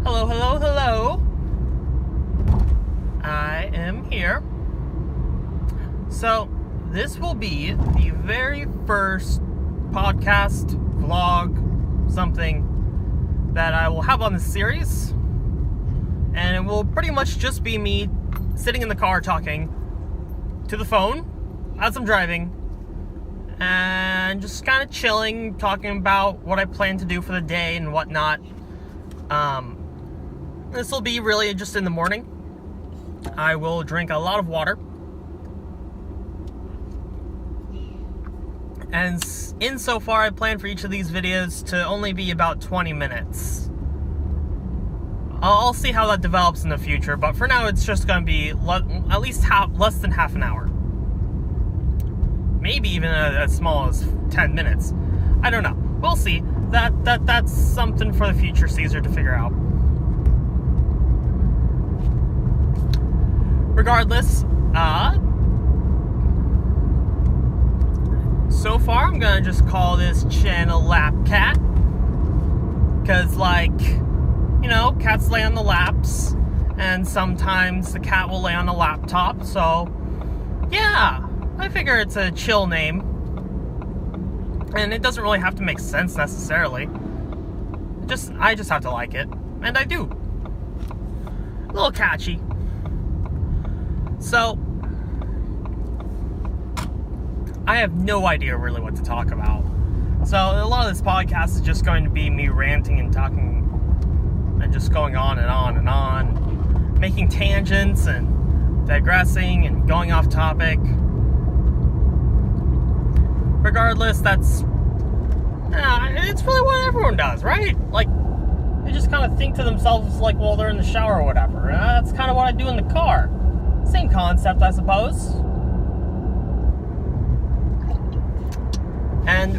Hello, hello, hello. I am here. So, this will be the very first podcast, vlog, something that I will have on this series. And it will pretty much just be me sitting in the car talking to the phone as I'm driving. And just kind of chilling, talking about what I plan to do for the day and whatnot. This will be really just in the morning. I will drink a lot of water. And insofar, I plan for each of these videos to only be about 20 minutes. I'll see how that develops in the future, but for now it's just going to be at least less than half an hour. Maybe even as small as 10 minutes. I don't know. We'll see. That's something for the future Caesar to figure out. Regardless, so far I'm gonna just call this channel Lap Cat. Because, cats lay on the laps, and sometimes the cat will lay on a laptop, so yeah. I figure it's a chill name. And it doesn't really have to make sense necessarily. I just have to like it. And I do. A little catchy. So, I have no idea really what to talk about. So, a lot of this podcast is just going to be me ranting and talking and just going on and on and on. Making tangents and digressing and going off topic. Regardless, it's really what everyone does, right? They just kind of think to themselves while they're in the shower or whatever. That's kind of what I do in the car. Same concept, I suppose. And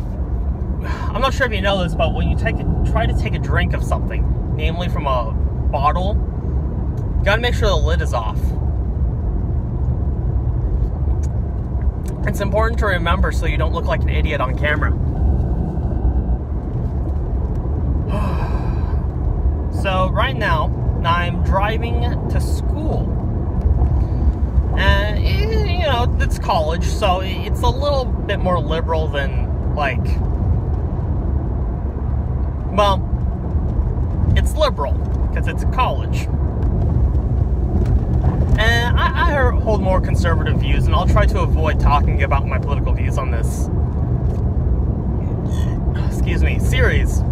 I'm not sure if you know this, but when you try to take a drink of something, namely from a bottle, you gotta make sure the lid is off. It's important to remember so you don't look like an idiot on camera. So right now, I'm driving to school. And, it's college, so it's a little bit more liberal than, it's liberal, because it's a college. And I hold more conservative views, and I'll try to avoid talking about my political views on this, series.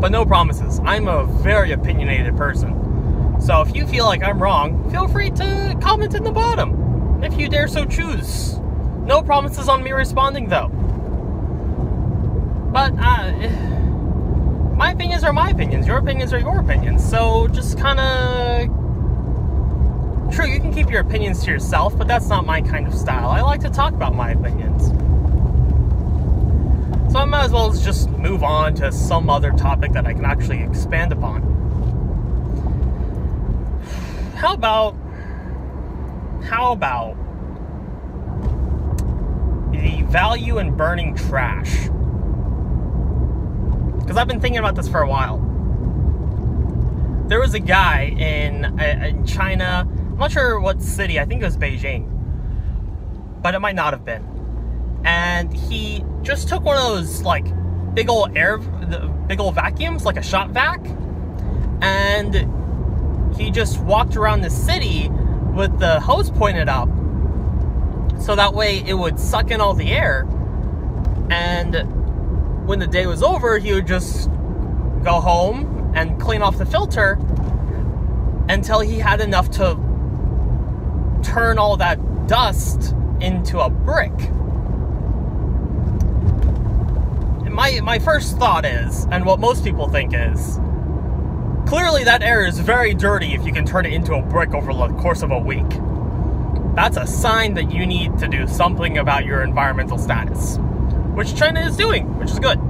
But no promises. I'm a very opinionated person. So if you feel like I'm wrong, feel free to comment in the bottom, if you dare so choose. No promises on me responding, though. But, my opinions are my opinions. Your opinions are your opinions. So just kind of... True, you can keep your opinions to yourself, but that's not my kind of style. I like to talk about my opinions. So I might as well just move on to some other topic that I can actually expand upon. How about the value in burning trash? Because I've been thinking about this for a while. There was a guy in China, I'm not sure what city, I think it was Beijing, but it might not have been. And he just took one of those, big old vacuums, like a shop vac, and he just walked around the city with the hose pointed up, so that way it would suck in all the air, and when the day was over, he would just go home and clean off the filter until he had enough to turn all that dust into a brick. And my first thought is, and what most people think is, clearly that air is very dirty if you can turn it into a brick over the course of a week. That's a sign that you need to do something about your environmental status, which China is doing, which is good.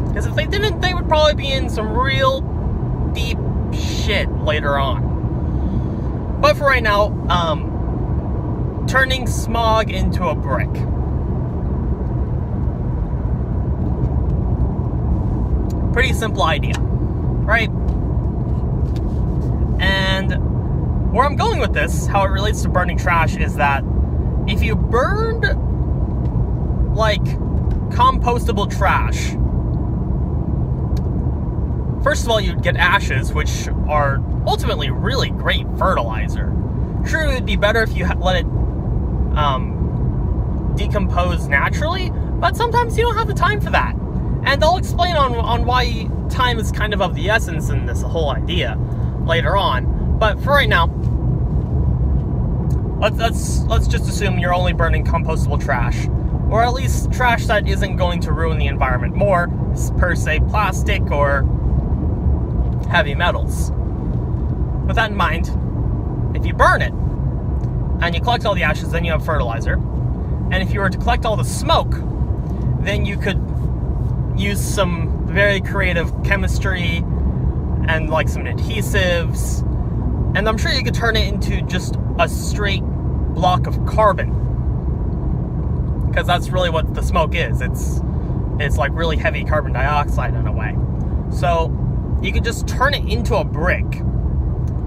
Because if they didn't, they would probably be in some real deep shit later on. But for right now, turning smog into a brick. Pretty simple idea, right? And where I'm going with this, how it relates to burning trash, is that if you burned like compostable trash, first of all, you'd get ashes, which are ultimately really great fertilizer. Sure, it would be better if you let it decompose naturally, but sometimes you don't have the time for that. And I'll explain on why time is kind of the essence in this whole idea later on. But for right now, let's just assume you're only burning compostable trash, or at least trash that isn't going to ruin the environment more, per se plastic or heavy metals. With that in mind, if you burn it and you collect all the ashes, then you have fertilizer. And if you were to collect all the smoke, then you could use some very creative chemistry and like some adhesives, and I'm sure you could turn it into just a straight block of carbon, because that's really what the smoke is. It's like really heavy carbon dioxide in a way. So you could just turn it into a brick.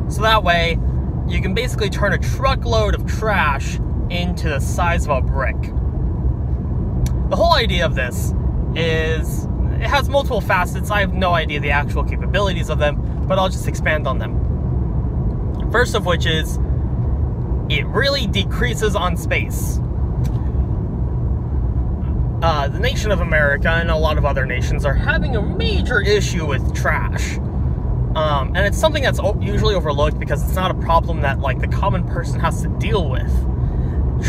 So that way you can basically turn a truckload of trash into the size of a brick. The whole idea of this is, it has multiple facets. I have no idea the actual capabilities of them, but I'll just expand on them. First of which is, it really decreases on space. The nation of America and a lot of other nations are having a major issue with trash. And it's something that's usually overlooked because it's not a problem that like the common person has to deal with.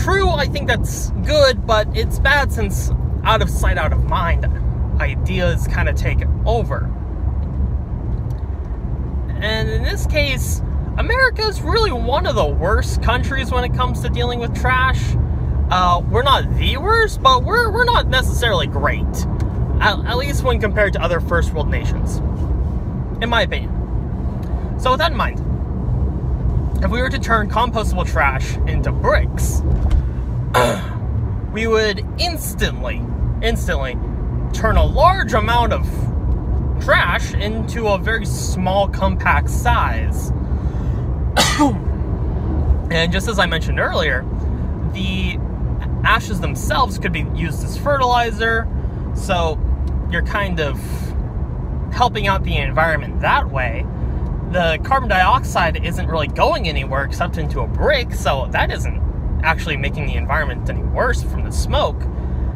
True, I think that's good, but it's bad since out of sight, out of mind ideas kind of take over. And in this case, America is really one of the worst countries when it comes to dealing with trash. We're not the worst, but we're not necessarily great. At least when compared to other first world nations, in my opinion. So with that in mind, if we were to turn compostable trash into bricks, we would instantly turn a large amount of trash into a very small, compact size. And just as I mentioned earlier, the ashes themselves could be used as fertilizer, so you're kind of helping out the environment that way. The carbon dioxide isn't really going anywhere except into a brick, so that isn't actually making the environment any worse from the smoke.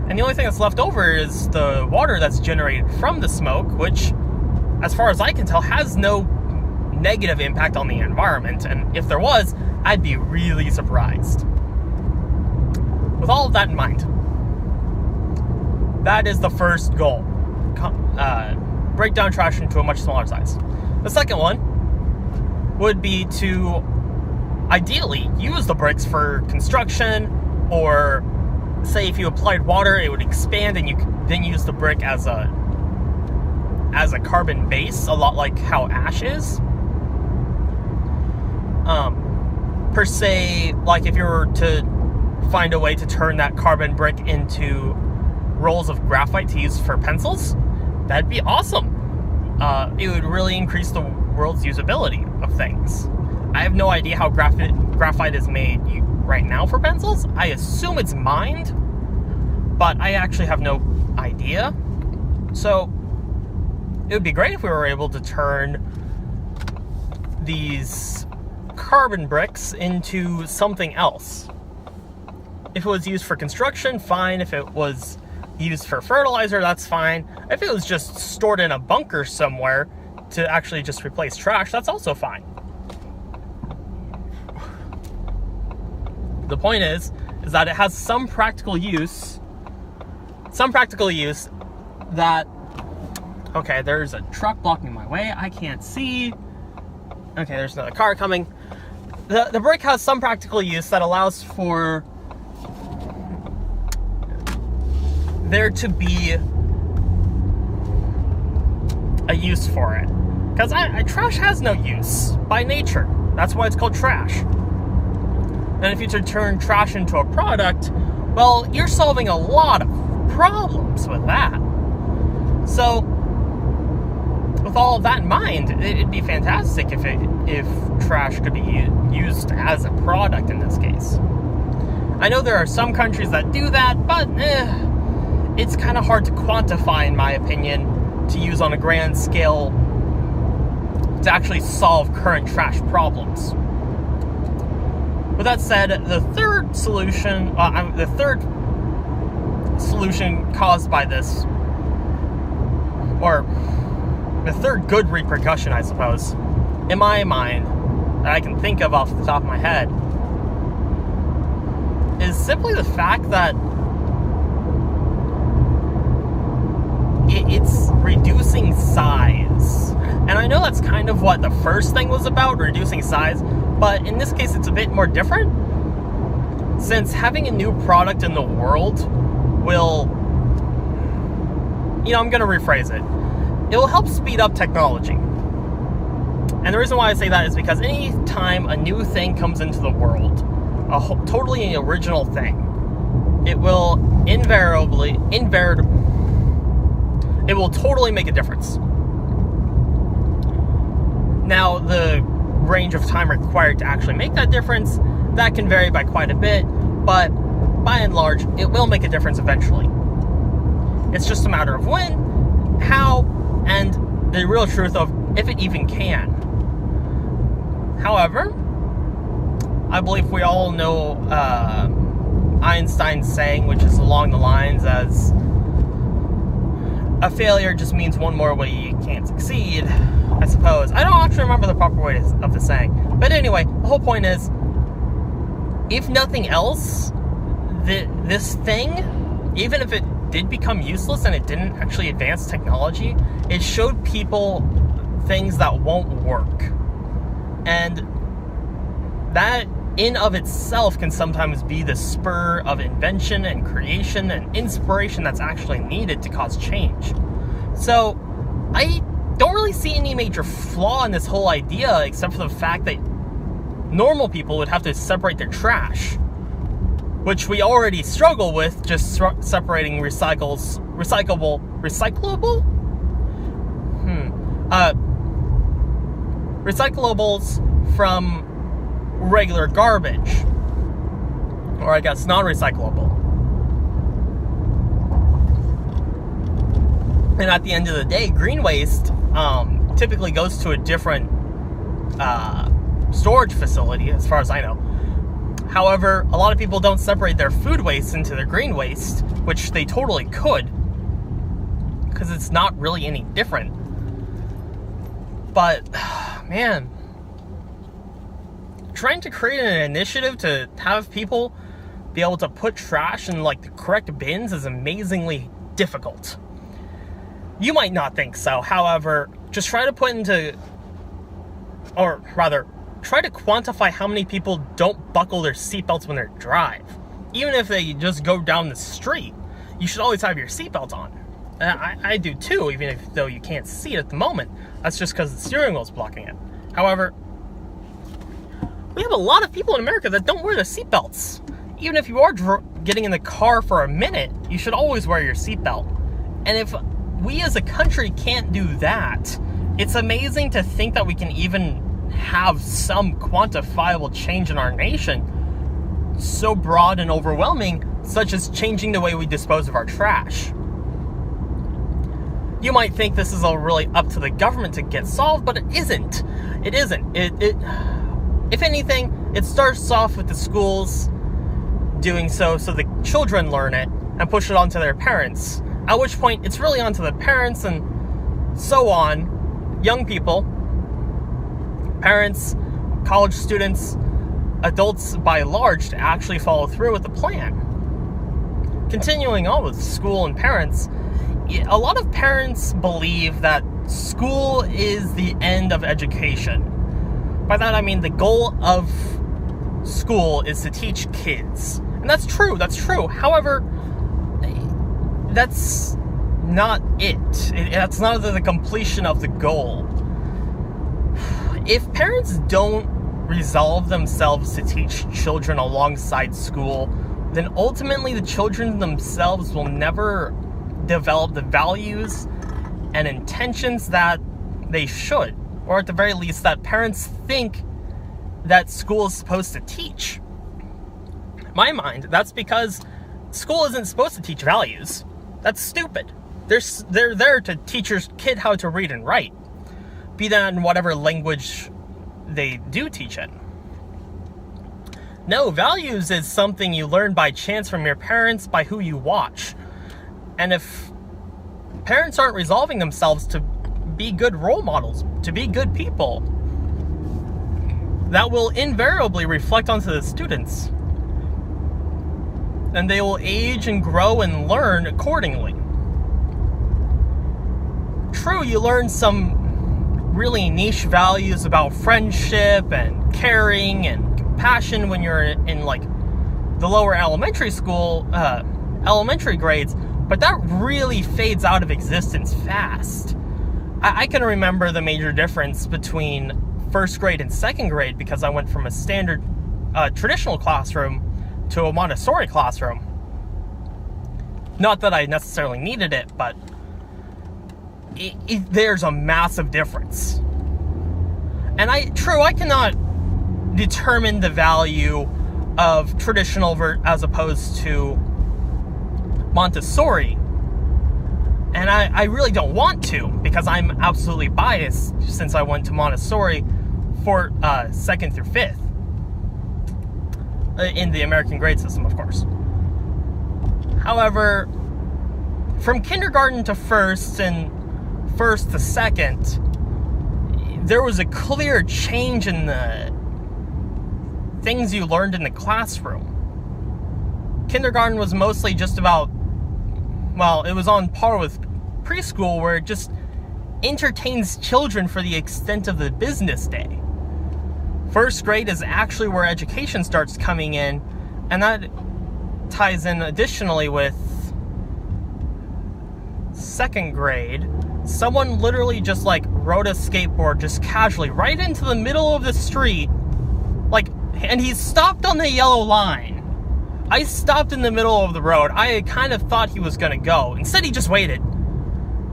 And the only thing that's left over is the water that's generated from the smoke, which, as far as I can tell, has no negative impact on the environment. And if there was, I'd be really surprised. With all of that in mind, that is the first goal. Break down trash into a much smaller size. The second one would be to ideally use the bricks for construction, or say if you applied water, it would expand and you could then use the brick as a carbon base, a lot like how ash is. Per se, like if you were to find a way to turn that carbon brick into rolls of graphite to use for pencils, that'd be awesome. It would really increase the world's usability of things. I have no idea how graphite is made right now for pencils. I assume it's mined, but I actually have no idea. So it would be great if we were able to turn these carbon bricks into something else. If it was used for construction, fine. If it was used for fertilizer, that's fine. If it was just stored in a bunker somewhere to actually just replace trash, that's also fine. The point is that it has some practical use that, okay, there's a truck blocking my way, I can't see. Okay, there's another car coming. The brick has some practical use that allows for there to be a use for it. Because trash has no use by nature. That's why it's called trash. And if you turn trash into a product, well, you're solving a lot of problems with that. So, with with all of that in mind, it'd be fantastic if trash could be used as a product in this case. I know there are some countries that do that, but it's kind of hard to quantify, in my opinion, to use on a grand scale to actually solve current trash problems. With that said, the third solution caused by this, or the third good repercussion, I suppose, in my mind, that I can think of off the top of my head, is simply the fact that it's reducing size. And I know that's kind of what the first thing was about, reducing size, but in this case it's a bit more different, since having a new product in the world will, I'm going to rephrase it. It will help speed up technology. And the reason why I say that is because any time a new thing comes into the world, totally original thing, it will it will totally make a difference. Now, the range of time required to actually make that difference, that can vary by quite a bit, but by and large, it will make a difference eventually. It's just a matter of when, how, and the real truth of if it even can. However, I believe we all know Einstein's saying, which is along the lines as, a failure just means one more way you can't succeed, I suppose. I don't actually remember the proper way of the saying. But anyway, the whole point is, if nothing else, this thing, even if it did become useless and it didn't actually advance technology, it showed people things that won't work. And that in of itself can sometimes be the spur of invention and creation and inspiration that's actually needed to cause change. So I don't really see any major flaw in this whole idea, except for the fact that normal people would have to separate their trash, which we already struggle with, just separating recyclables from regular garbage, or I guess non-recyclable. And at the end of the day, green waste typically goes to a different storage facility, as far as I know. However, a lot of people don't separate their food waste into their green waste, which they totally could, because it's not really any different. But, man, trying to create an initiative to have people be able to put trash in the correct bins is amazingly difficult. You might not think so. However, just try to try to quantify how many people don't buckle their seatbelts when they drive. Even if they just go down the street, you should always have your seatbelt on. I do too, even though you can't see it at the moment. That's just because the steering wheel's blocking it. However, we have a lot of people in America that don't wear their seatbelts. Even if you are getting in the car for a minute, you should always wear your seatbelt. And if we as a country can't do that, it's amazing to think that we can even have some quantifiable change in our nation, so broad and overwhelming, such as changing the way we dispose of our trash. You might think this is all really up to the government to get solved, but it isn't. It isn't. If anything, it starts off with the schools doing so the children learn it and push it onto their parents. At which point, it's really onto the parents and so on, young people, parents, college students, adults by large, to actually follow through with the plan. Continuing on with school and parents, a lot of parents believe that school is the end of education. By that I mean the goal of school is to teach kids. And that's true. However, that's not it. That's not the completion of the goal. If parents don't resolve themselves to teach children alongside school, then ultimately the children themselves will never develop the values and intentions that they should, or at the very least that parents think that school is supposed to teach. In my mind, that's because school isn't supposed to teach values. That's stupid. They're there to teach your kid how to read and write, be that in whatever language they do teach it. No, values is something you learn by chance from your parents, by who you watch. And if parents aren't resolving themselves to be good role models, to be good people, that will invariably reflect onto the students. And they will age and grow and learn accordingly. True, you learn some really niche values about friendship and caring and compassion when you're in like the lower elementary school, elementary grades, but that really fades out of existence fast. I can remember the major difference between first grade and second grade because I went from a standard traditional classroom to a Montessori classroom. Not that I necessarily needed it, but there's a massive difference. And I cannot determine the value of traditional as opposed to Montessori. And I really don't want to, because I'm absolutely biased since I went to Montessori for 2nd through 5th. In the American grade system, of course. However, from kindergarten to 1st and 1st to 2nd, there was a clear change in the things you learned in the classroom. Kindergarten was mostly just about, well, it was on par with preschool, where it just entertains children for the extent of the business day. 1st grade is actually where education starts coming in, and that ties in additionally with 2nd grade. Someone literally just like rode a skateboard just casually right into the middle of the street, like, and he stopped on the yellow line. I stopped in the middle of the road. I kind of thought he was gonna go. Instead, he just waited,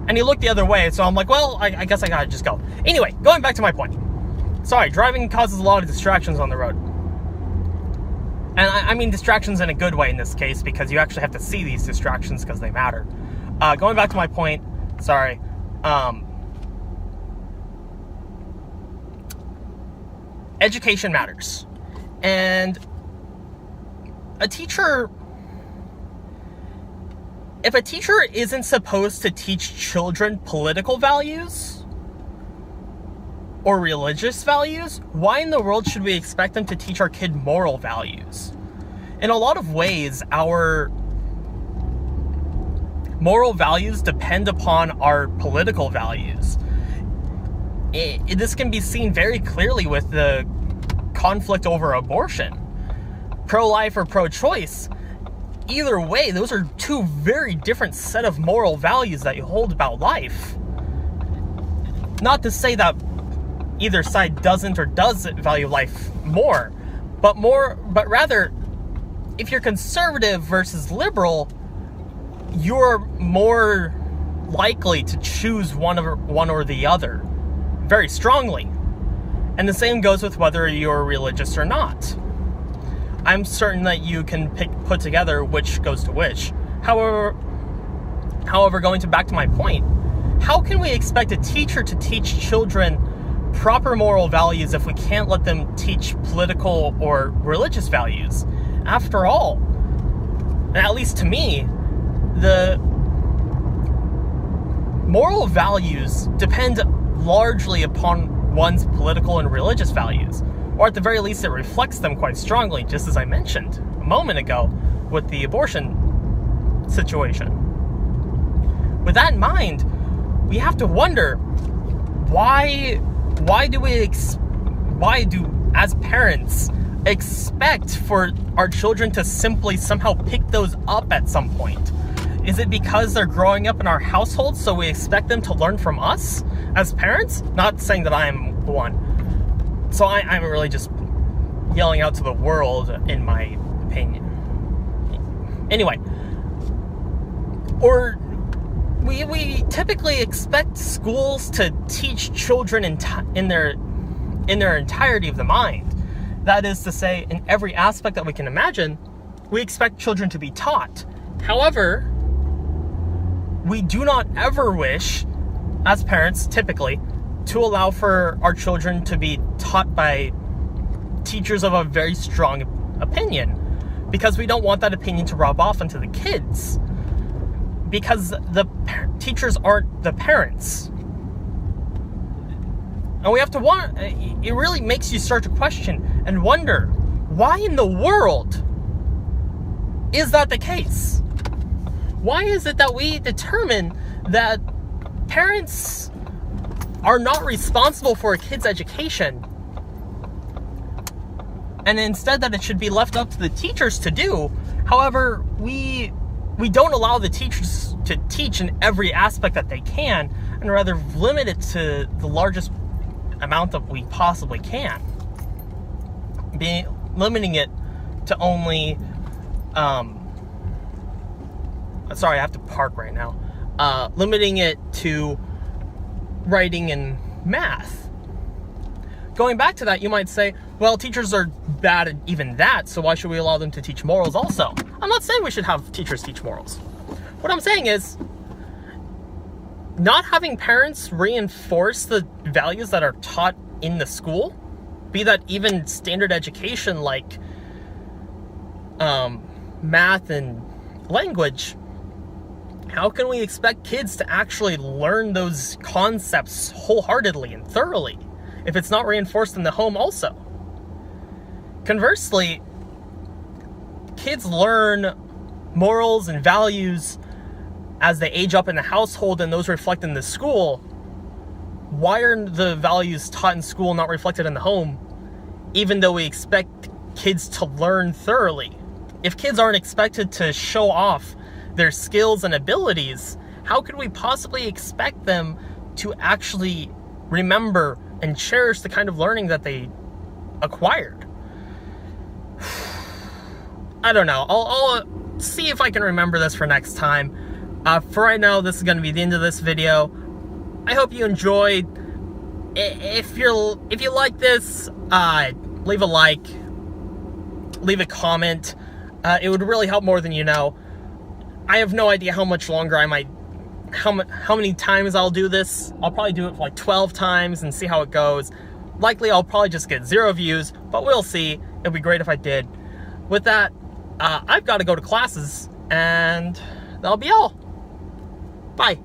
and he looked the other way, so I'm like, well, I guess I gotta just go. Anyway, going back to my point. Sorry, driving causes a lot of distractions on the road. And I mean distractions in a good way in this case, because you actually have to see these distractions because they matter. Going back to my point, sorry. Education matters. And if a teacher isn't supposed to teach children political values or religious values, why in the world should we expect them to teach our kid moral values? In a lot of ways, our moral values depend upon our political values. This can be seen very clearly with the conflict over abortion. Pro-life or pro-choice, either way, those are two very different set of moral values that you hold about life. Not to say that either side doesn't or does value life more, but rather, if you're conservative versus liberal, you're more likely to choose one or the other very strongly. And the same goes with whether you're religious or not. I'm certain that you can put together which goes to which. However, going back to my point, how can we expect a teacher to teach children proper moral values if we can't let them teach political or religious values? After all, at least to me, the moral values depend largely upon one's political and religious values, or at the very least it reflects them quite strongly, just as I mentioned a moment ago with the abortion situation. With that in mind, we have to wonder, why do as parents expect for our children to simply somehow pick those up at some point? Is it because they're growing up in our household, so we expect them to learn from us as parents? Not saying that I'm one. So I'm really just yelling out to the world, in my opinion. Anyway, or we typically expect schools to teach children in their entirety of the mind. That is to say, in every aspect that we can imagine, we expect children to be taught. However, we do not ever wish, as parents typically, to allow for our children to be taught by teachers of a very strong opinion, because we don't want that opinion to rub off onto the kids, because the teachers aren't the parents. And we have to it really makes you start to question and wonder, why in the world is that the case? Why is it that we determine that parents are not responsible for a kid's education, and instead that it should be left up to the teachers to do? However, we don't allow the teachers to teach in every aspect that they can, and rather limit it to the largest amount that we possibly can. Limiting it to only sorry, I have to park right now. Limiting it to writing and math. Going back to that, you might say, well, teachers are bad at even that, so why should we allow them to teach morals also? I'm not saying we should have teachers teach morals. What I'm saying is, not having parents reinforce the values that are taught in the school, be that even standard education like math and language, how can we expect kids to actually learn those concepts wholeheartedly and thoroughly if it's not reinforced in the home also? Conversely, kids learn morals and values as they age up in the household, and those reflect in the school. Why are the values taught in school not reflected in the home, even though we expect kids to learn thoroughly? If kids aren't expected to show off their skills and abilities, how could we possibly expect them to actually remember and cherish the kind of learning that they acquired? I don't know. I'll see if I can remember this for next time. For right now, this is going to be the end of this video. I hope you enjoyed. If you like this, leave a like, leave a comment. It would really help more than you know. I have no idea how much longer how many times I'll do this. I'll probably do it for like 12 times and see how it goes. Likely I'll probably just get 0 views, but we'll see. It'd be great if I did. With that, I've got to go to classes, and that'll be all. Bye.